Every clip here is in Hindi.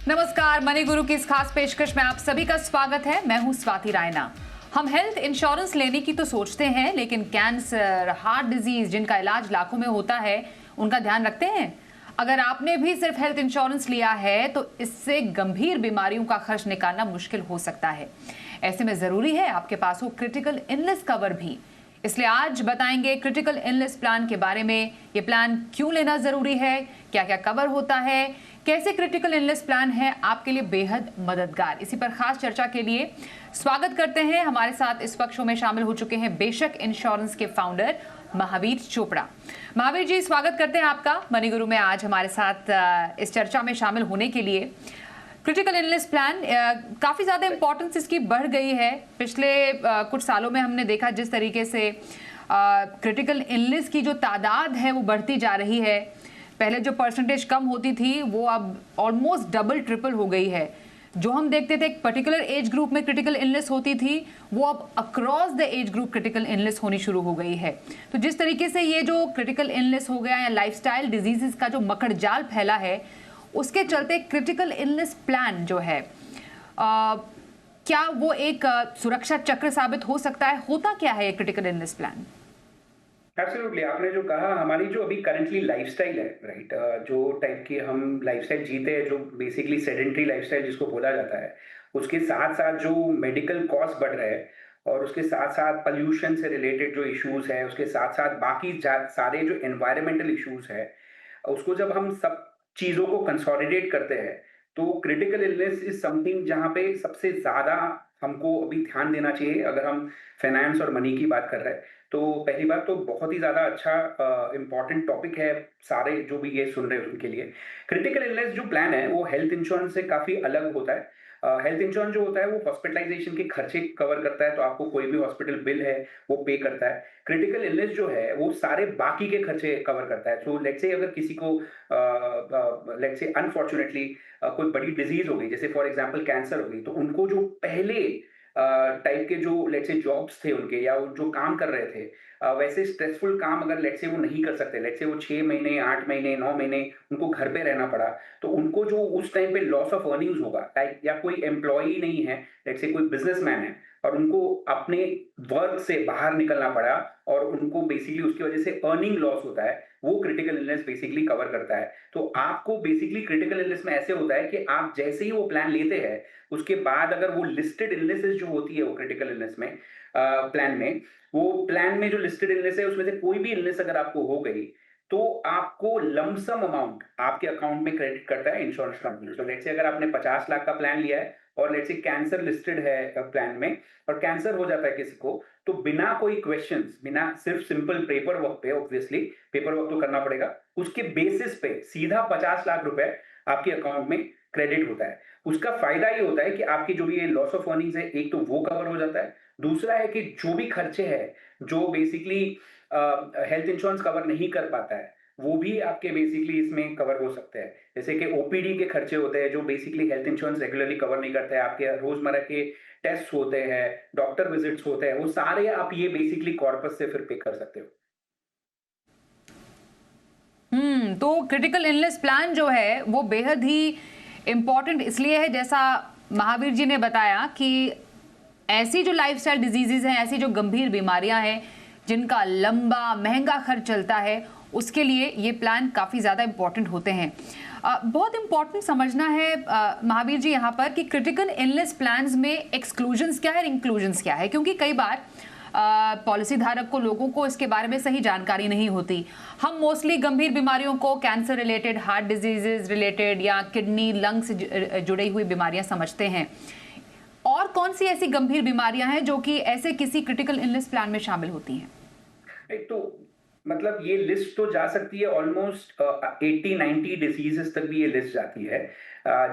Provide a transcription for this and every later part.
नमस्कार, मनी गुरु की इस खास पेशकश में आप सभी का स्वागत है। मैं हूं स्वाति रायना। हम हेल्थ इंश्योरेंस लेने की तो सोचते हैं, लेकिन कैंसर, हार्ट डिजीज जिनका इलाज लाखों में होता है, उनका ध्यान रखते हैं। अगर आपने भी सिर्फ हेल्थ इंश्योरेंस लिया है तो इससे गंभीर बीमारियों का खर्च निकालना मुश्किल हो सकता है। ऐसे में जरूरी है आपके पास हो क्रिटिकल इलनेस कवर भी। इसलिए आज बताएंगे क्रिटिकल इलनेस प्लान के बारे में। ये प्लान क्यों लेना जरूरी है, क्या क्या कवर होता है, कैसे क्रिटिकल इलनेस प्लान है आपके लिए बेहद मददगार। इसी पर खास चर्चा के लिए स्वागत करते हैं। हमारे साथ इस वक्त शो में शामिल हो चुके हैं बेशक इंश्योरेंस के फाउंडर महावीर चोपड़ा। महावीर जी, स्वागत करते हैं आपका मनी गुरु में आज हमारे साथ इस चर्चा में शामिल होने के लिए। क्रिटिकल इलनेस प्लान काफ़ी ज़्यादा इंपॉर्टेंस इसकी बढ़ गई है। पिछले कुछ सालों में हमने देखा जिस तरीके से क्रिटिकल इलनेस की जो तादाद है वो बढ़ती जा रही है। पहले जो परसेंटेज कम होती थी वो अब ऑलमोस्ट डबल ट्रिपल हो गई है। जो हम देखते थे एक पर्टिकुलर एज ग्रुप में क्रिटिकल इलनेस होती थी, वो अब across the age group critical illness होनी शुरू हो गई है। तो जिस तरीके से ये जो क्रिटिकल इलनेस हो गया या लाइफस्टाइल डिजीजेस का जो मकड़जाल फैला है, उसके चलते क्रिटिकल इलनेस प्लान जो है क्या वो एक सुरक्षा चक्र साबित हो सकता है? होता क्या है ये क्रिटिकल इलनेस प्लान? एब्सोल्युटली, आपने जो कहा, हमारी जो अभी करंटली लाइफस्टाइल है, राइट, जो टाइप की हम लाइफस्टाइल जीते हैं, जो बेसिकली सेडेंट्री लाइफस्टाइल जिसको बोला जाता है, उसके साथ साथ जो मेडिकल कॉस्ट बढ़ रहे हैं और उसके साथ साथ पोल्यूशन से रिलेटेड जो इश्यूज है, उसके साथ साथ बाकी सारे जो एनवायरमेंटल इश्यूज है, उसको जब हम सब चीजों को कंसोलिडेट करते हैं, तो क्रिटिकल इलनेस इज समथिंग जहाँ पे सबसे ज्यादा हमको अभी ध्यान देना चाहिए। अगर हम फाइनेंस और मनी की बात कर रहे हैं, तो पहली बात तो बहुत ही ज़्यादा अच्छा इम्पोर्टेंट टॉपिक है सारे जो भी ये सुन रहे हैं उनके लिए। क्रिटिकल इलनेस जो प्लान है वो हेल्थ इंश्योरेंस से काफ़ी अलग होता है। हेल्थ इंश्योरेंस जो होता है वो हॉस्पिटलाइजेशन के खर्चे कवर करता है, तो आपको कोई भी हॉस्पिटल बिल है वो पे करता है। क्रिटिकल इलनेस जो है वो सारे बाकी के खर्चे कवर करता है। तो लेट्स से अगर किसी को लेट्स से अनफॉर्चुनेटली कोई बड़ी डिजीज हो गई, जैसे फॉर एग्जांपल कैंसर हो गई, तो उनको जो पहले टाइप के जो लेट्स से जॉब्स थे उनके, या वो जो काम कर रहे थे, वैसे स्ट्रेसफुल काम अगर लेट्स से वो नहीं कर सकते, लेट्स से वो 6 महीने, 8 महीने, 9 महीने उनको घर पे रहना पड़ा, तो उनको जो उस टाइम पे लॉस ऑफ अर्निंग्स होगा, लाइक, या कोई एम्प्लॉई नहीं है, लेट्स से कोई बिजनेसमैन है और उनको अपने वर्क से बाहर निकलना पड़ा और उनको बेसिकली उसकी वजह से अर्निंग लॉस होता है, वो क्रिटिकल इलनेस बेसिकली कवर करता है। तो आपको बेसिकली क्रिटिकल इलनेस में ऐसे होता है कि आप जैसे ही वो प्लान लेते हैं, उसके बाद अगर वो लिस्टेड इलनेसेस जो होती है वो क्रिटिकल इलनेस में प्लान में, वो प्लान में जो लिस्टेड इलनेस है उसमें से कोई भी इलनेस अगर आपको हो गई, तो आपको लमसम अमाउंट आपके अकाउंट में क्रेडिट करता है इंश्योरेंस कंपनी। तो लेट्स से अगर आपने 50 लाख का प्लान लिया है और लेट्स से कैंसर लिस्टेड है प्लान में, और कैंसर हो जाता है किसी को, तो बिना कोई क्वेश्चंस, बिना सिर्फ सिंपल पेपर वर्क पे, ऑब्वियसली पेपर वर्क तो करना पड़ेगा, उसके बेसिस पे सीधा 50 लाख रुपए आपके अकाउंट में क्रेडिट होता है। उसका फायदा ये होता है कि आपकी जो भी ये लॉस ऑफ अर्निंग्स है, एक तो वो कवर हो जाता है, दूसरा है कि जो भी खर्चे हैं जो बेसिकली हेल्थ इंश्योरेंस कवर नहीं कर पाता है, वो भी आपके बेसिकली इसमें कवर हो सकते हैं। जैसे कि ओपीडी के खर्चे होते हैं जो basically health insurance regularly cover नहीं करता है, आपके रोजमर्रा के टेस्ट होते हैं, डॉक्टर विजिट्स होते हैं, वो सारे आप ये बेसिकली कॉर्पस से फिर पे कर सकते हो। तो क्रिटिकल इलनेस प्लान जो है वो बेहद ही इम्पॉर्टेंट इसलिए है, जैसा महावीर जी ने बताया, कि ऐसी जो लाइफस्टाइल डिजीजेज हैं, ऐसी जो गंभीर बीमारियां हैं जिनका लंबा महंगा खर्च चलता है, उसके लिए ये प्लान काफ़ी ज़्यादा इम्पॉर्टेंट होते हैं। बहुत इम्पॉर्टेंट समझना है महावीर जी यहाँ पर कि क्रिटिकल इलनेस प्लान्स में एक्सक्लूजन्स क्या है और इंक्लूजन्स क्या है, क्योंकि कई बार पॉलिसी धारक को, लोगों को इसके बारे में सही जानकारी नहीं होती। हम मोस्टली गंभीर बीमारियों को cancer related, heart diseases related या किडनी, लंग से जुड़ी हुई बीमारियां समझते हैं। और कौन सी ऐसी गंभीर बीमारियां हैं जो कि ऐसे किसी क्रिटिकल इलनेस प्लान में शामिल होती हैं? एक तो मतलब ये लिस्ट तो जा सकती है ऑलमोस्ट 80-90 डिजीजेस तक भी ये लिस्ट जाती है,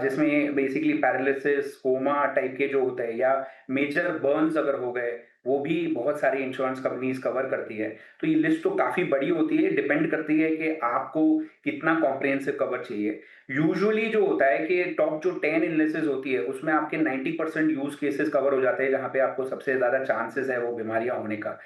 जिसमें बेसिकली पैरालिसिस, कोमा टाइप के जो होते हैं, या मेजर बर्न्स अगर हो गए, वो भी बहुत सारी इंश्योरेंस कंपनीज कवर करती है। तो ये लिस्ट तो काफी बड़ी होती है, डिपेंड करती है कि आपको कितना कॉम्प्रिहेंसिव कवर चाहिए। यूजुअली जो होता है कि टॉप जो 10 इलनेसेस होती है उसमें आपके 90% यूज केसेस कवर हो जाते हैं, जहाँ पे आपको सबसे ज्यादा चांसेस है वो बीमारियां होने का।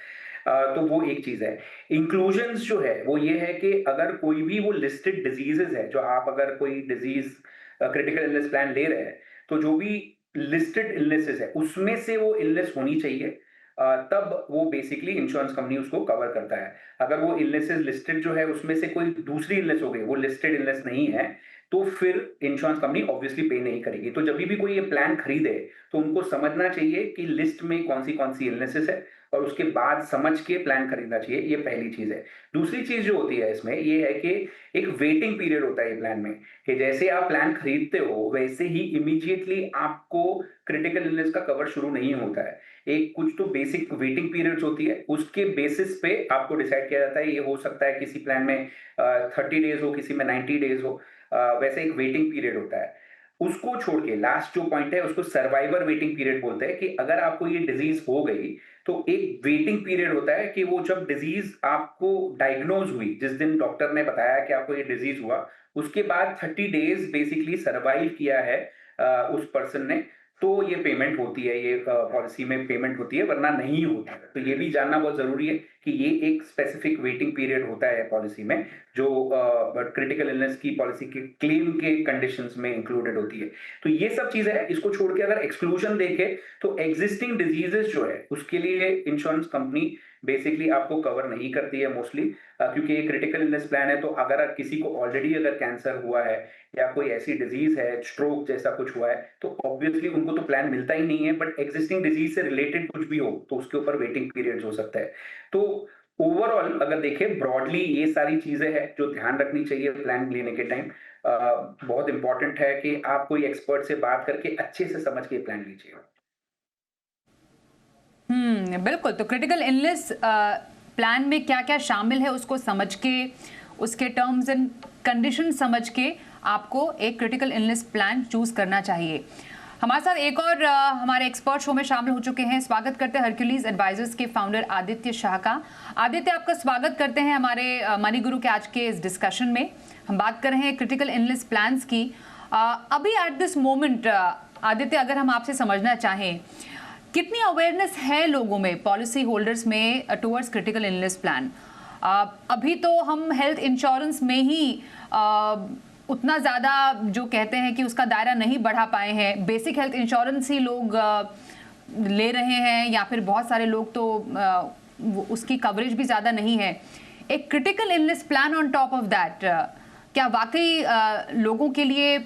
तो वो एक चीज है। इंक्लूजन्स जो है वो ये है कि अगर कोई भी वो लिस्टेड डिजीजेस है, जो आप अगर कोई डिजीज क्रिटिकल इलनेस प्लान ले रहे हैं, तो जो भी लिस्टेड इलनेसेस है उसमें से वो इलनेस होनी चाहिए, तब वो बेसिकली इंश्योरेंस कंपनी उसको कवर करता है। अगर वो इलनेसेस लिस्टेड जो है उसमें से कोई दूसरी इलनेस हो गई, वो लिस्टेड इलनेस नहीं है, तो फिर इंश्योरेंस कंपनी ऑब्वियसली पे नहीं करेगी। तो जब भी कोई ये प्लान खरीदे तो उनको समझना चाहिए कि लिस्ट में कौन सी इलनेसेस है, और उसके बाद समझ के प्लान खरीदना चाहिए। ये पहली चीज है। दूसरी चीज जो होती है इसमें ये है कि एक वेटिंग पीरियड होता है ये प्लान में, कि जैसे आप प्लान खरीदते हो वैसे ही इमीडिएटली आपको क्रिटिकल इलनेस का कवर शुरू नहीं होता है। एक कुछ तो बेसिक वेटिंग पीरियड्स होती है, उसके बेसिस पे आपको डिसाइड किया जाता है। ये हो सकता है किसी प्लान में 30 डेज हो, किसी में 90 डेज हो, वैसे एक वेटिंग पीरियड होता है। उसको छोड़ के लास्ट जो पॉइंट है उसको सर्वाइवर वेटिंग पीरियड बोलते हैं, कि अगर आपको ये डिजीज हो गई तो एक वेटिंग पीरियड होता है, कि वो जब डिजीज आपको डायग्नोज हुई, जिस दिन डॉक्टर ने बताया कि आपको ये डिजीज हुआ, उसके बाद 30 डेज बेसिकली सर्वाइव किया है उस पर्सन ने, तो ये पेमेंट होती है, ये पॉलिसी में पेमेंट होती है, वरना नहीं होती है। तो ये भी जानना बहुत जरूरी है कि ये एक स्पेसिफिक वेटिंग पीरियड होता है पॉलिसी में, जो क्रिटिकल इलनेस की पॉलिसी के क्लेम के कंडीशंस में इंक्लूडेड होती है। तो ये सब चीजें हैं। इसको छोड़ के अगर एक्सक्लूजन देखे तो एग्जिस्टिंग डिजीजेस जो है उसके लिए इंश्योरेंस कंपनी बेसिकली आपको कवर नहीं करती है मोस्टली, क्योंकि ये क्रिटिकल इलनेस प्लान है। तो अगर किसी को ऑलरेडी अगर कैंसर हुआ है या कोई ऐसी डिजीज है, स्ट्रोक जैसा कुछ हुआ है, तो ऑब्वियसली उनको तो प्लान मिलता ही नहीं है। बट एग्जिस्टिंग डिजीज से रिलेटेड कुछ भी हो तो उसके ऊपर वेटिंग पीरियड हो सकता है। तो ओवरऑल अगर देखें ब्रॉडली ये सारी चीजें हैं जो ध्यान रखनी चाहिए प्लान लेने के टाइम। बहुत इंपॉर्टेंट है कि आप कोई एक्सपर्ट से बात करके अच्छे से समझ के प्लान लीजिए। बिल्कुल। तो क्रिटिकल इलनेस प्लान में क्या क्या शामिल है उसको समझ के, उसके टर्म्स एंड कंडीशन समझ के आपको एक क्रिटिकल इलनेस प्लान चूज करना चाहिए। हमारे साथ एक और हमारे एक्सपर्ट शो में शामिल हो चुके हैं। स्वागत करते हैं हरक्यूलीज एडवाइजर्स के फाउंडर आदित्य शाह का। आदित्य, आपका स्वागत करते हैं हमारे मनी गुरु के आज के इस डिस्कशन में। हम बात कर रहे हैं क्रिटिकल इलनेस प्लान्स की। अभी एट दिस मोमेंट आदित्य, अगर हम आपसे समझना चाहें, कितनी अवेयरनेस है लोगों में, पॉलिसी होल्डर्स में टुवर्ड्स क्रिटिकल इलनेस प्लान? अभी तो हम हेल्थ इंश्योरेंस में ही उतना ज़्यादा जो कहते हैं कि उसका दायरा नहीं बढ़ा पाए हैं। बेसिक हेल्थ इंश्योरेंस ही लोग ले रहे हैं, या फिर बहुत सारे लोग तो उसकी कवरेज भी ज़्यादा नहीं है। एक critical illness plan on top of that, क्या वाकई लोगों के लिए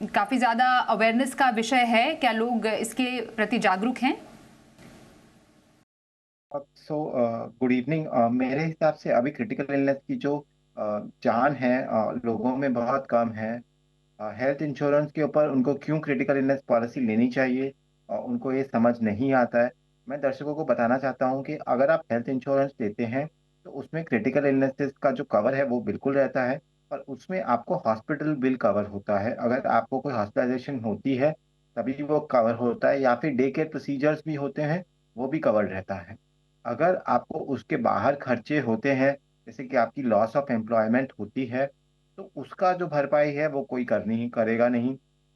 काफ़ी ज़्यादा अवेयरनेस का विषय है? क्या लोग इसके प्रति जागरूक हैं? Good evening. मेरे हिसाब से अभी क्रिटिकल इलनेस की जो जान है लोगों में बहुत कम है। हेल्थ इंश्योरेंस के ऊपर उनको क्यों क्रिटिकल इलनेस पॉलिसी लेनी चाहिए उनको ये समझ नहीं आता है। मैं दर्शकों को बताना चाहता हूँ कि अगर आप हेल्थ इंश्योरेंस लेते हैं तो उसमें क्रिटिकल इलनेसेस का जो कवर है वो बिल्कुल रहता है, और उसमें आपको हॉस्पिटल बिल कवर होता है। अगर आपको कोई हॉस्पिटलाइजेशन होती है तभी वो कवर होता है, या फिर डे केयर प्रोसीजर्स भी होते हैं वो भी कवर्ड रहता है। अगर आपको उसके बाहर खर्चे होते हैं, जैसे कि आपकी लॉस ऑफ एम्प्लॉयमेंट होती है, तो उसका जो भरपाई है वो कोई करेगा नहीं।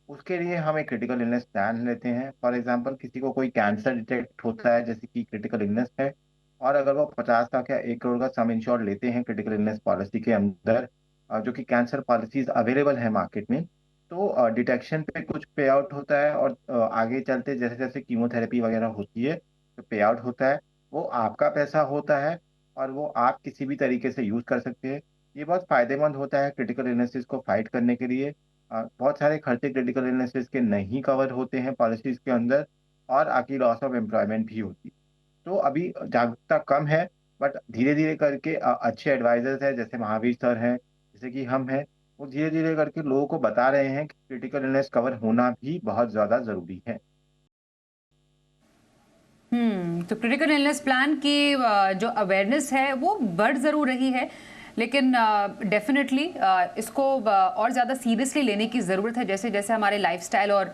उसके लिए हम एक क्रिटिकल इलनेस प्लान लेते हैं। फॉर एग्जांपल किसी को कोई कैंसर डिटेक्ट होता है जैसे कि क्रिटिकल इलनेस है, और अगर वो 50 लाख या 1 करोड़ का सम इंश्योर लेते हैं क्रिटिकल इलनेस पॉलिसी के अंदर, जो कि कैंसर पॉलिसीज अवेलेबल है मार्केट में, तो डिटेक्शन पे कुछ पे आउट होता है, और आगे चलते जैसे जैसे कीमोथेरेपी वगैरह होती है तो पे आउट होता है। वो आपका पैसा होता है और वो आप किसी भी तरीके से यूज कर सकते हैं। ये बहुत फायदेमंद होता है क्रिटिकल इलनेसेस को फाइट करने के लिए। बहुत सारे खर्चे क्रिटिकल इलनेसेस के नहीं कवर होते हैं पॉलिसीज के अंदर, और आपकी लॉस ऑफ एम्प्लॉयमेंट भी होती है। तो अभी जागरूकता कम है, बट धीरे धीरे करके अच्छे एडवाइजर्स हैं जैसे महावीर सर हैं, जैसे कि हम हैं, वो धीरे धीरे करके लोगों को बता रहे हैं कि क्रिटिकल इलनेस कवर होना भी बहुत ज्यादा जरूरी है। तो क्रिटिकल इलनेस प्लान की जो अवेयरनेस है वो बढ़ ज़रूर रही है, लेकिन डेफिनेटली इसको और ज़्यादा सीरियसली लेने की ज़रूरत है। जैसे जैसे हमारे लाइफस्टाइल और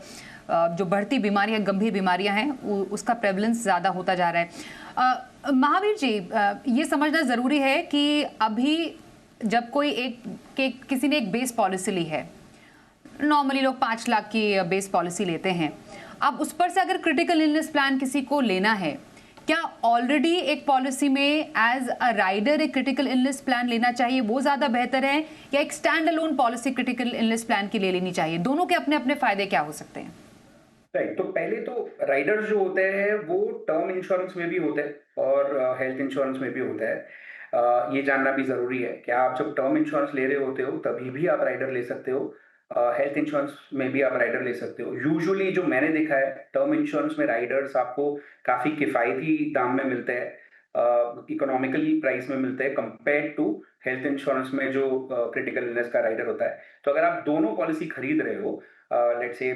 जो बढ़ती बीमारियां, गंभीर बीमारियां हैं, उसका प्रेवलेंस ज़्यादा होता जा रहा है। महावीर जी, ये समझना ज़रूरी है कि अभी जब कोई किसी ने एक बेस पॉलिसी ली है, नॉर्मली लोग 5 लाख की बेस पॉलिसी लेते हैं। अब उस पर से अगर क्रिटिकल इलनेस प्लान किसी को लेना है, क्या ऑलरेडी एक पॉलिसी में एज अ राइडर एक क्रिटिकल इलनेस प्लान लेना चाहिए, वो ज़्यादा बेहतर है, या एक stand alone policy critical illness plan की ले लेनी चाहिए? दोनों के अपने अपने फायदे क्या हो सकते हैं? राइट, तो पहले तो राइडर्स जो होते हैं वो टर्म इंश्योरेंस में भी होते हैं और हेल्थ इंश्योरेंस में भी होता है। ये जानना भी ज़रूरी है कि आप जब टर्म इंश्योरेंस ले रहे होते हो तभी भी आप राइडर ले सकते हो, हेल्थ इंश्योरेंस में भी आप राइडर ले सकते हो। यूजुअली जो मैंने देखा है, टर्म इंश्योरेंस में राइडर्स आपको काफ़ी किफ़ायती दाम में मिलते हैं, इकोनॉमिकली प्राइस में मिलते हैं कंपेयर टू हेल्थ इंश्योरेंस में जो क्रिटिकल इलनेस का राइडर होता है। तो अगर आप दोनों पॉलिसी खरीद रहे हो, लेट्स से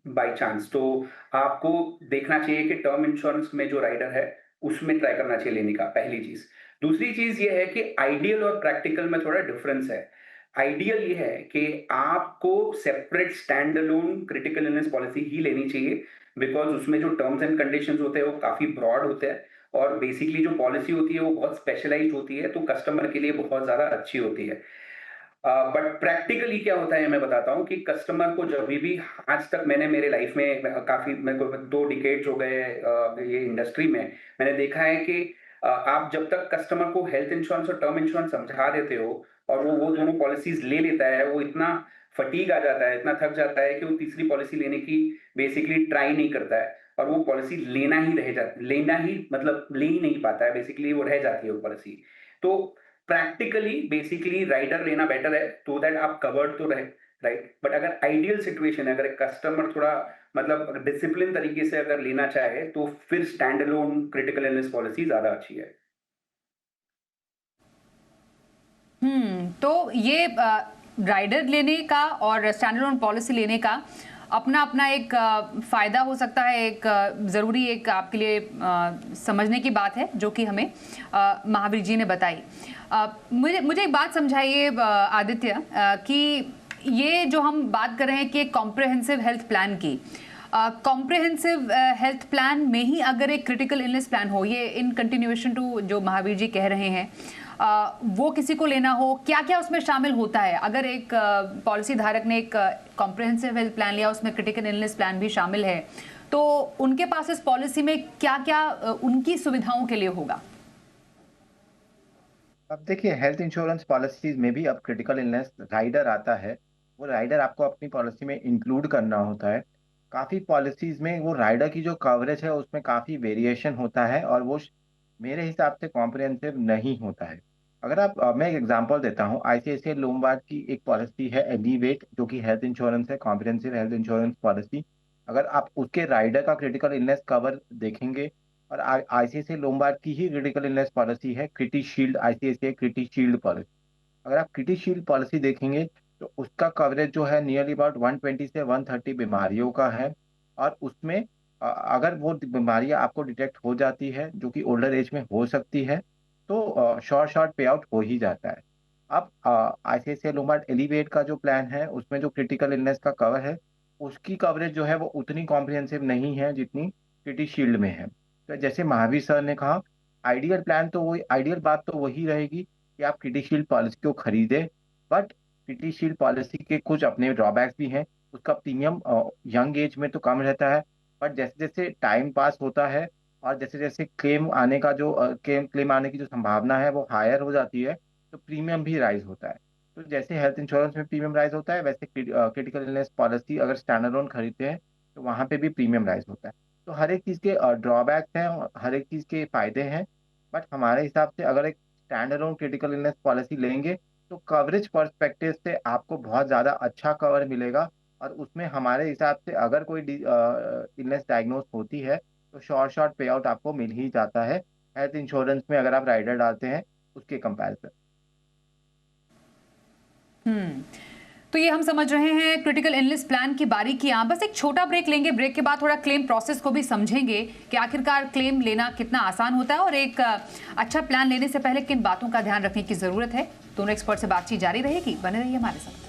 बाय चांस, तो आपको देखना चाहिए कि टर्म इंश्योरेंस में जो राइडर है उसमें ट्राई करना चाहिए लेने का, पहली चीज। दूसरी चीज ये है कि आइडियल और प्रैक्टिकल में थोड़ा डिफरेंस है। आइडियल ये है कि आपको separate stand alone critical illness policy ही लेनी चाहिए, बिकॉज उसमें जो टर्म्स एंड कंडीशंस होते हैं वो काफी ब्रॉड होते हैं और बेसिकली जो पॉलिसी होती है वो बहुत स्पेशलाइज्ड होती है, तो कस्टमर के लिए बहुत ज्यादा अच्छी होती है। बट प्रैक्टिकली क्या होता है मैं बताता हूँ कि कस्टमर को जब भी, आज तक मैंने मेरे लाइफ में काफी, मेरे को 2 डिकेड्स हो गए ये इंडस्ट्री में, मैंने देखा है कि आप जब तक कस्टमर को हेल्थ इंश्योरेंस और टर्म इंश्योरेंस समझा देते हो और वो दोनों पॉलिसीज ले लेता है, वो इतना फटीग आ जाता है, इतना थक जाता है कि वो तीसरी पॉलिसी लेने की बेसिकली ट्राई नहीं करता है और वो पॉलिसी लेना ही मतलब ले ही नहीं पाता है, बेसिकली वो रह जाती है वो पॉलिसी। तो प्रैक्टिकली बेसिकली राइडर लेना बेटर है, तो दैट आप कवर्ड तो रहे, राइट। बट अगर आइडियल सिचुएशन है, अगर एक कस्टमर थोड़ा मतलब डिसिप्लिन तरीके से अगर लेना चाहे तो फिर stand alone critical illness policy ज्यादा अच्छी है। तो ये राइडर लेने का और स्टैंड अलोन पॉलिसी लेने का अपना अपना एक फ़ायदा हो सकता है, एक ज़रूरी एक आपके लिए समझने की बात है जो कि हमें महावीर जी ने बताई। मुझे एक बात समझाइए आदित्य, कि ये जो हम बात कर रहे हैं कि एक कॉम्प्रिहेंसिव हेल्थ प्लान की, कॉम्प्रिहेंसिव हेल्थ प्लान में ही अगर एक क्रिटिकल इलनेस प्लान हो, ये इन कंटिन्यूएशन टू जो महावीर जी कह रहे हैं, वो किसी को लेना हो, क्या क्या उसमें शामिल होता है? अगर एक पॉलिसी धारक ने एक कॉम्प्रिहेंसिव हेल्थ प्लान लिया, उसमें क्रिटिकल इलनेस प्लान भी शामिल है, तो उनके पास इस पॉलिसी में क्या क्या उनकी सुविधाओं के लिए होगा? अब देखिए, हेल्थ इंश्योरेंस पॉलिसीज में भी अब क्रिटिकल इलनेस राइडर आता है। वो राइडर आपको अपनी पॉलिसी में इंक्लूड करना होता है। काफ़ी पॉलिसीज में वो राइडर की जो कवरेज है उसमें काफ़ी वेरिएशन होता है और वो मेरे हिसाब से कॉम्प्रिहेंसिव नहीं होता है। अगर आप मैं एक एग्जांपल देता हूँ, आईसीआईसीआई लोम्बार्ड की एक पॉलिसी है एलिवेट, जो कि हेल्थ इंश्योरेंस है, कॉम्प्रिहेंसिव हेल्थ इंश्योरेंस पॉलिसी। अगर आप उसके राइडर का क्रिटिकल इलनेस कवर देखेंगे, और आईसीआईसीआई लोम्बार्ड की ही क्रिटिकल इलनेस पॉलिसी है क्रिटी शील्ड, आईसीआईसीआई क्रिटी शील्ड पॉलिसी। अगर आप क्रिटी शील्ड पॉलिसी देखेंगे तो उसका कवरेज जो है नियरली अबाउट 120 से 130 बीमारियों का है। और उसमें अगर वो बीमारियां आपको डिटेक्ट हो जाती है, जो कि ओल्डर एज में हो सकती है, तो शॉर्ट शॉर्ट पे आउट हो ही जाता है। अब आईसीआईसीआई लोम्बार्ड एलिवेट का जो प्लान है उसमें जो क्रिटिकल इलनेस का कवर है, उसकी कवरेज जो है वो उतनी कॉम्प्रिहेंसिव नहीं है जितनी क्रिटी शील्ड में है। तो जैसे महावीर सर ने कहा, आइडियल बात तो वही रहेगी कि आप क्रिटी शील्ड पॉलिसी को खरीदें। बट क्रिटी शील्ड पॉलिसी के कुछ अपने ड्रॉबैक्स भी हैं। उसका प्रीमियम यंग एज में तो कम रहता है, बट जैसे जैसे टाइम पास होता है और जैसे जैसे क्लेम आने की जो संभावना है वो हायर हो जाती है, तो प्रीमियम भी राइज होता है। तो जैसे हेल्थ इंश्योरेंस में प्रीमियम राइज होता है, वैसे क्रिटिकल इलनेस पॉलिसी अगर स्टैंड अलोन खरीदते हैं तो वहां पे भी प्रीमियम राइज होता है। तो हर एक चीज के ड्रॉबैक्स हैं और हर एक चीज के फायदे हैं। बट हमारे हिसाब से अगर एक stand alone critical illness policy लेंगे तो कवरेज पर्सपेक्टिव से आपको बहुत ज्यादा अच्छा कवर मिलेगा। और उसमें हमारे हिसाब से अगर कोई इलनेस डायग्नोस होती है तो शॉर्ट शॉर्ट पे आउट आपको मिल ही जाता है, हेल्थ इंश्योरेंस में अगर आप राइडर डालते हैं उसके कंपैरिजन। तो ये हम समझ रहे हैं क्रिटिकल इलनेस प्लान की बारीकियां। बस एक छोटा ब्रेक लेंगे, ब्रेक के बाद थोड़ा क्लेम प्रोसेस को भी समझेंगे कि आखिरकार क्लेम लेना कितना आसान होता है और एक अच्छा प्लान लेने से पहले किन बातों का ध्यान रखने की जरूरत है। दोनों एक्सपर्ट से बातचीत जारी रहेगी, बने रहिए हमारे साथ।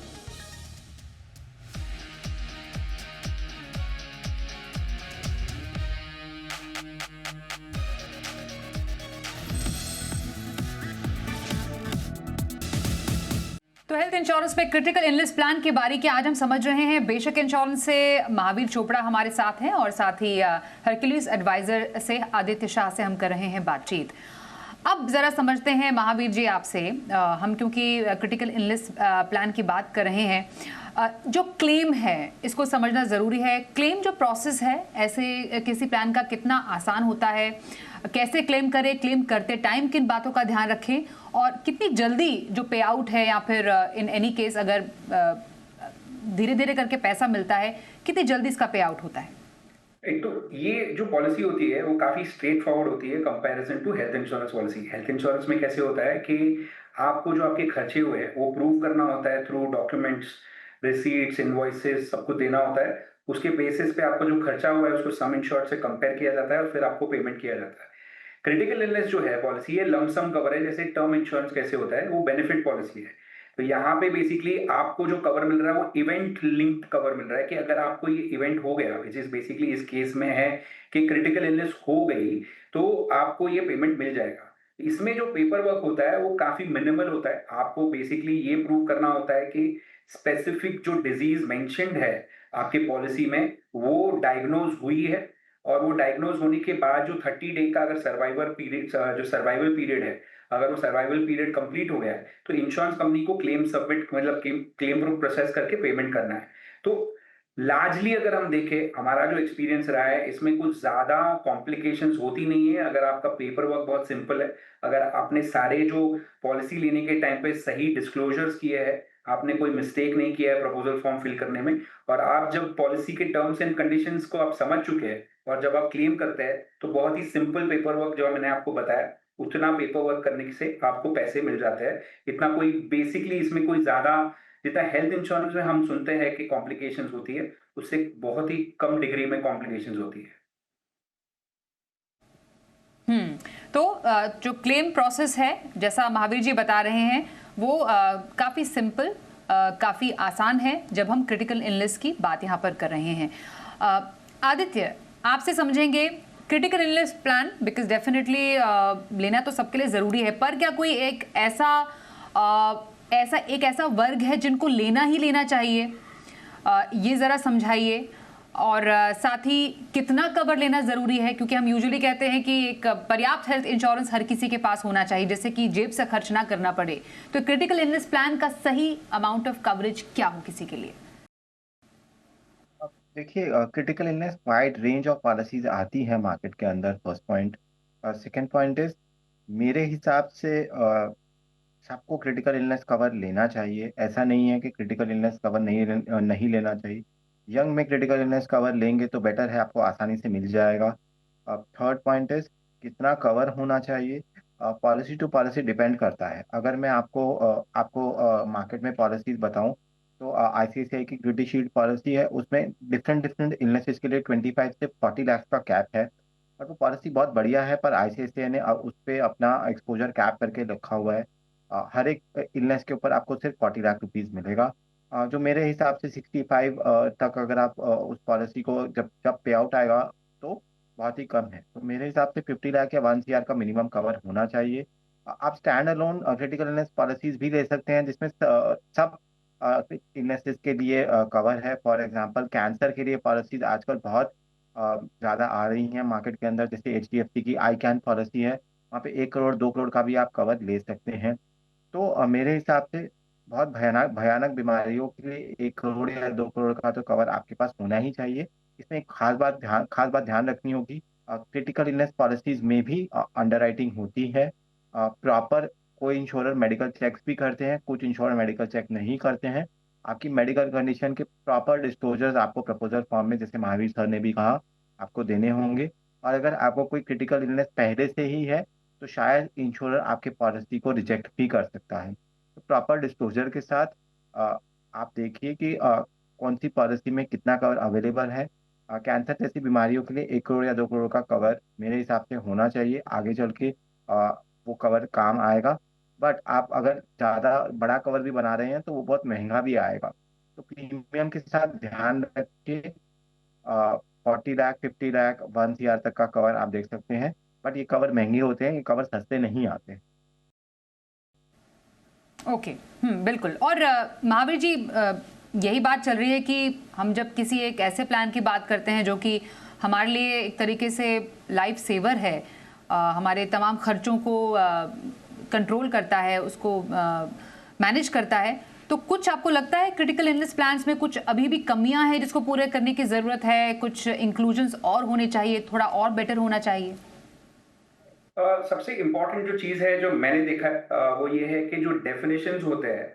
तो हेल्थ इंश्योरेंस में क्रिटिकल इलनेस प्लान की बारीकी आज हम समझ रहे हैं। बेशक इंश्योरेंस से महावीर चोपड़ा हमारे साथ हैं और साथ ही हरक्यूलिस एडवाइजर से आदित्य शाह से हम कर रहे हैं बातचीत। अब जरा समझते हैं महावीर जी आपसे, हम क्योंकि क्रिटिकल इलनेस प्लान की बात कर रहे हैं, जो क्लेम है इसको समझना ज़रूरी है। क्लेम जो प्रोसेस है ऐसे किसी प्लान का कितना आसान होता है, कैसे क्लेम करें, क्लेम करते टाइम किन बातों का ध्यान रखें और कितनी जल्दी जो पे आउट है या फिर इन एनी केस अगर धीरे धीरे करके पैसा मिलता है, कितनी जल्दी इसका पे आउट होता है? एक तो ये जो पॉलिसी होती है वो काफ़ी स्ट्रेट फॉरवर्ड होती है comparison to health insurance policy. Health insurance में कैसे होता है कि आपको जो आपके खर्चे हुए हैं वो प्रूव करना होता है थ्रू डॉक्यूमेंट्स, रिसीट्स, इनवॉइसेस, सब कुछ देना होता है। उसके बेसिस पे आपको जो खर्चा हुआ है उसको सम इंश्योर्ड से कंपेयर किया जाता है और फिर आपको पेमेंट किया जाता है। क्रिटिकल इलनेस जो है पॉलिसी है लमसम कवर है, जैसे टर्म इंश्योरेंस कैसे होता है वो बेनिफिट पॉलिसी है। तो यहाँ पे बेसिकली आपको जो कवर मिल रहा है वो इवेंट लिंक्ड कवर मिल रहा है कि अगर आपको ये इवेंट हो गया, विच इज बेसिकली इस केस में है कि क्रिटिकल इलनेस हो गई, तो आपको ये पेमेंट मिल जाएगा। इसमें जो पेपर वर्क होता है वो काफी मिनिमल होता है। आपको बेसिकली ये प्रूव करना होता है कि स्पेसिफिक जो डिजीज मेंशन्ड है आपके पॉलिसी में वो डायग्नोज हुई है, और वो डायग्नोज होने के बाद जो 30 डे का अगर सर्वाइवल पीरियड, जो सर्वाइवल पीरियड है, अगर वो सर्वाइवल पीरियड कंप्लीट हो गया है तो इंश्योरेंस कंपनी को क्लेम सबमिट, मतलब क्लेम प्रोसेस करके पेमेंट करना है। तो लार्जली अगर हम देखें, हमारा जो एक्सपीरियंस रहा है इसमें कुछ ज्यादा कॉम्प्लिकेशंस होती नहीं है अगर आपका पेपर वर्क बहुत सिंपल है। अगर आपने सारे जो पॉलिसी लेने के टाइम पे सही डिस्क्लोजर्स किए हैं, आपने कोई मिस्टेक नहीं किया है प्रपोजल फॉर्म फिल करने में, और आप जब पॉलिसी के टर्म्स एंड कंडीशंस को आप समझ चुके हैं और जब आप क्लेम करते हैं तो बहुत ही सिंपल पेपर वर्क जो मैंने आपको बताया उतना पेपर वर्क करने से आपको पैसे मिल जाते हैं। इतना कोई बेसिकली इसमें कोई ज्यादा, जितना हेल्थ इंश्योरेंस में हम सुनते हैं कि कॉम्प्लिकेशंस होती है, उससे बहुत ही कम डिग्री में कॉम्प्लिकेशंस होती है। तो जो क्लेम प्रोसेस है जैसा महावीर जी बता रहे हैं वो काफ़ी सिंपल, काफ़ी आसान है जब हम क्रिटिकल इलनेस की बात यहाँ पर कर रहे हैं। आदित्य, आपसे समझेंगे critical illness plan, because definitely लेना तो सबके लिए ज़रूरी है, पर क्या कोई एक ऐसा वर्ग है जिनको लेना ही लेना चाहिए? ये ज़रा समझाइए। और साथ ही कितना कवर लेना ज़रूरी है, क्योंकि हम यूजुअली कहते हैं कि एक पर्याप्त हेल्थ इंश्योरेंस हर किसी के पास होना चाहिए जिससे कि जेब से खर्च ना करना पड़े। तो क्रिटिकल इलनेस प्लान का सही अमाउंट ऑफ कवरेज क्या हो किसी के लिए? अब देखिए, critical illness wide range of policies आती है मार्केट के अंदर, first point. Second point is, मेरे हिसाब से सबको क्रिटिकल इलनेस कवर लेना चाहिए। ऐसा नहीं है कि क्रिटिकल इलनेस कवर नहीं लेना चाहिए। यंग में क्रिटिकल इलनेस कवर लेंगे तो बेटर है, आपको आसानी से मिल जाएगा। अब थर्ड पॉइंट इज, कितना कवर होना चाहिए, पॉलिसी टू पॉलिसी डिपेंड करता है। अगर मैं आपको मार्केट में पॉलिसीज बताऊं तो आईसीआईसीआई की ग्रेटी शील्ड पॉलिसी है, उसमें डिफरेंट डिफरेंट इलनेसेस के लिए 25 से 40 लाख का कैप है। और वो पॉलिसी बहुत बढ़िया है, पर आईसीआईसीआई ने उस पर अपना एक्सपोजर कैप करके रखा हुआ है। हर एक इलनेस के ऊपर आपको सिर्फ 40 लाख रुपीज मिलेगा, जो मेरे हिसाब से 65 तक अगर आप उस पॉलिसी को जब जब पे आउट आएगा तो बहुत ही कम है। तो मेरे हिसाब से 50 लाख या 1 CR का मिनिमम कवर होना चाहिए। आप stand alone critical illness policies भी ले सकते हैं जिसमें सब इलनेसेस के लिए कवर है। फॉर एग्जांपल कैंसर के लिए पॉलिसीज आजकल बहुत ज़्यादा आ रही हैं मार्केट के अंदर। जैसे एचडीएफसी की आई कैन पॉलिसी है, वहाँ पे 1 करोड़ 2 करोड़ का भी आप कवर ले सकते हैं। तो मेरे हिसाब से बहुत भयानक भयानक बीमारियों के लिए 1 करोड़ या 2 करोड़ का तो कवर आपके पास होना ही चाहिए। इसमें एक खास बात ध्यान रखनी होगी, क्रिटिकल इलनेस पॉलिसीज में भी अंडरराइटिंग होती है प्रॉपर। कोई इंश्योरर मेडिकल चेक्स भी करते हैं, कुछ इंश्योरर मेडिकल चेक नहीं करते हैं। आपकी मेडिकल कंडीशन के प्रॉपर डिस्क्लोजर्स आपको प्रपोजल फॉर्म में, जैसे महावीर सर ने भी कहा, आपको देने होंगे। और अगर आपको कोई क्रिटिकल इलनेस पहले से ही है तो शायद इंश्योरर आपके पॉलिसी को रिजेक्ट भी कर सकता है। तो प्रॉपर डिस्क्लोजर के साथ आप देखिए कि कौन सी पॉलिसी में कितना कवर अवेलेबल है। कैंसर जैसी बीमारियों के लिए 1 करोड़ या 2 करोड़ का कवर मेरे हिसाब से होना चाहिए। आगे चल के वो कवर काम आएगा। बट आप अगर ज़्यादा बड़ा कवर भी बना रहे हैं तो वो बहुत महंगा भी आएगा। तो प्रीमियम के साथ ध्यान रखिए। 40 लाख, 50 लाख, 1 CR तक का कवर आप देख सकते हैं। बट ये कवर महंगे होते हैं, ये कवर सस्ते नहीं आते। ओके, बिल्कुल। और महावीर जी, यही बात चल रही है कि हम जब किसी एक ऐसे प्लान की बात करते हैं जो कि हमारे लिए एक तरीके से लाइफ सेवर है, हमारे तमाम खर्चों को कंट्रोल करता है, उसको मैनेज करता है, तो कुछ आपको लगता है क्रिटिकल इलनेस प्लान्स में कुछ अभी भी कमियां हैं जिसको पूरे करने की ज़रूरत है, कुछ इंक्लूजन्स और होने चाहिए, थोड़ा और बेटर होना चाहिए? सबसे इम्पोर्टेंट जो चीज़ है जो मैंने देखा है वो ये है कि जो डेफिनेशंस होते हैं,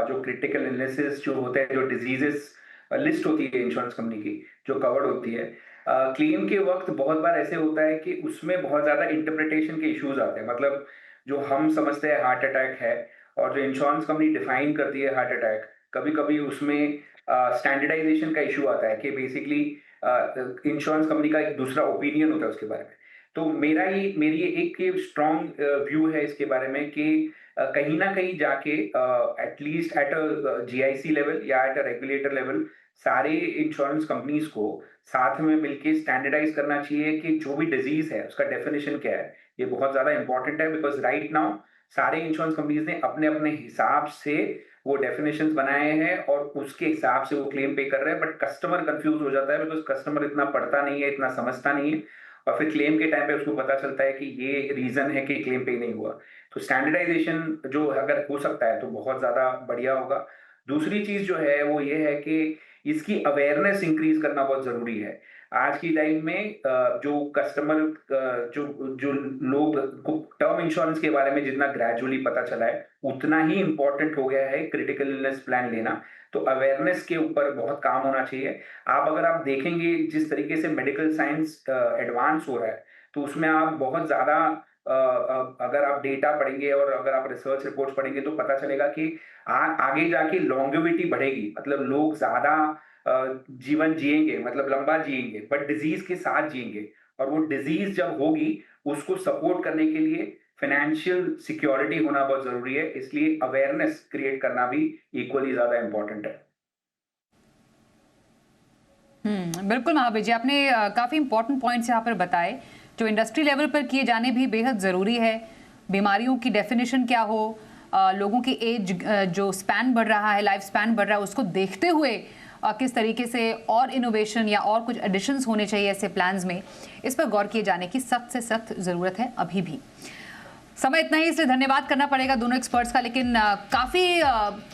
जो क्रिटिकल इलनेसेस जो होते हैं, जो डिजीजेस लिस्ट होती है इंश्योरेंस कंपनी की जो कवर्ड होती है, क्लेम के वक्त बहुत बार ऐसे होता है कि उसमें बहुत ज़्यादा इंटरप्रिटेशन के इश्यूज आते हैं। मतलब जो हम समझते हैं हार्ट अटैक है और जो इंश्योरेंस कंपनी डिफाइन करती है हार्ट अटैक, कभी कभी उसमें स्टैंडर्डाइजेशन का इशू आता है कि बेसिकली इंश्योरेंस कंपनी का एक दूसरा ओपिनियन होता है उसके बारे में। तो मेरी एक स्ट्रॉन्ग व्यू है इसके बारे में कि कहीं ना कहीं जाके at least at a GIC level या एट अ रेगुलेटर लेवल सारे इंश्योरेंस कंपनीज को साथ में मिलके स्टैंडर्डाइज करना चाहिए कि जो भी डिजीज है उसका डेफिनेशन क्या है। ये बहुत ज्यादा इंपॉर्टेंट है बिकॉज राइट नाउ सारे इंश्योरेंस कंपनीज ने अपने अपने हिसाब से वो डेफिनेशंस बनाए हैं और उसके हिसाब से वो क्लेम पे कर रहे हैं, बट कस्टमर कंफ्यूज हो जाता है बिकॉज कस्टमर इतना पढ़ता नहीं है, इतना समझता नहीं है, और फिर क्लेम के टाइम पे उसको पता चलता है कि ये रीजन है कि क्लेम पे नहीं हुआ। तो स्टैंडर्डाइजेशन जो अगर हो सकता है तो बहुत ज्यादा बढ़िया होगा। दूसरी चीज जो है वो ये है कि इसकी अवेयरनेस इंक्रीज करना बहुत जरूरी है। आज की टाइम में जो कस्टमर जो जो लोग को टर्म इंश्योरेंस के बारे में जितना ग्रेजुअली पता चला है उतना ही इंपॉर्टेंट हो गया है क्रिटिकल इलनेस प्लान लेना। तो अवेयरनेस के ऊपर बहुत काम होना चाहिए। अगर आप देखेंगे जिस तरीके से मेडिकल साइंस एडवांस हो रहा है तो उसमें आप बहुत ज्यादा अगर आप डेटा पढ़ेंगे और अगर आप रिसर्च रिपोर्ट्स पढ़ेंगे तो पता चलेगा कि आगे जाके लॉन्गेविटी बढ़ेगी, मतलब लोग ज्यादा जीवन जिएंगे, मतलब लंबा जिएंगे, बट डिजीज के साथ जिएंगे। और वो डिजीज जब होगी उसको सपोर्ट करने के लिए फाइनेंशियल सिक्योरिटी होना बहुत जरूरी है, इसलिए अवेयरनेस क्रिएट करना भी इक्वली ज्यादा इंपॉर्टेंट है। बिल्कुल महावीर जी, आपने काफ़ी इंपॉर्टेंट पॉइंट्स यहाँ पर बताए जो इंडस्ट्री लेवल पर किए जाने भी बेहद ज़रूरी है। बीमारियों की डेफिनेशन क्या हो, लोगों की एज जो स्पैन बढ़ रहा है, लाइफ स्पैन बढ़ रहा है, उसको देखते हुए किस तरीके से और इनोवेशन या और कुछ एडिशंस होने चाहिए ऐसे प्लान्स में, इस पर गौर किए जाने की सख्त से सख्त ज़रूरत है अभी भी। समय इतना ही, इसलिए धन्यवाद करना पड़ेगा दोनों एक्सपर्ट्स का, लेकिन काफ़ी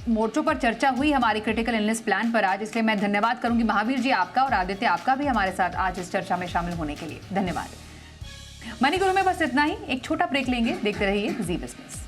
मोर्चों पर चर्चा हुई हमारी क्रिटिकल इलनेस प्लान पर आज, इसलिए मैं धन्यवाद करूंगी महावीर जी आपका और आदित्य आपका भी हमारे साथ आज इस चर्चा में शामिल होने के लिए। धन्यवाद। मनी गुरु में बस इतना ही, एक छोटा ब्रेक लेंगे, देखते रहिए जी बिजनेस।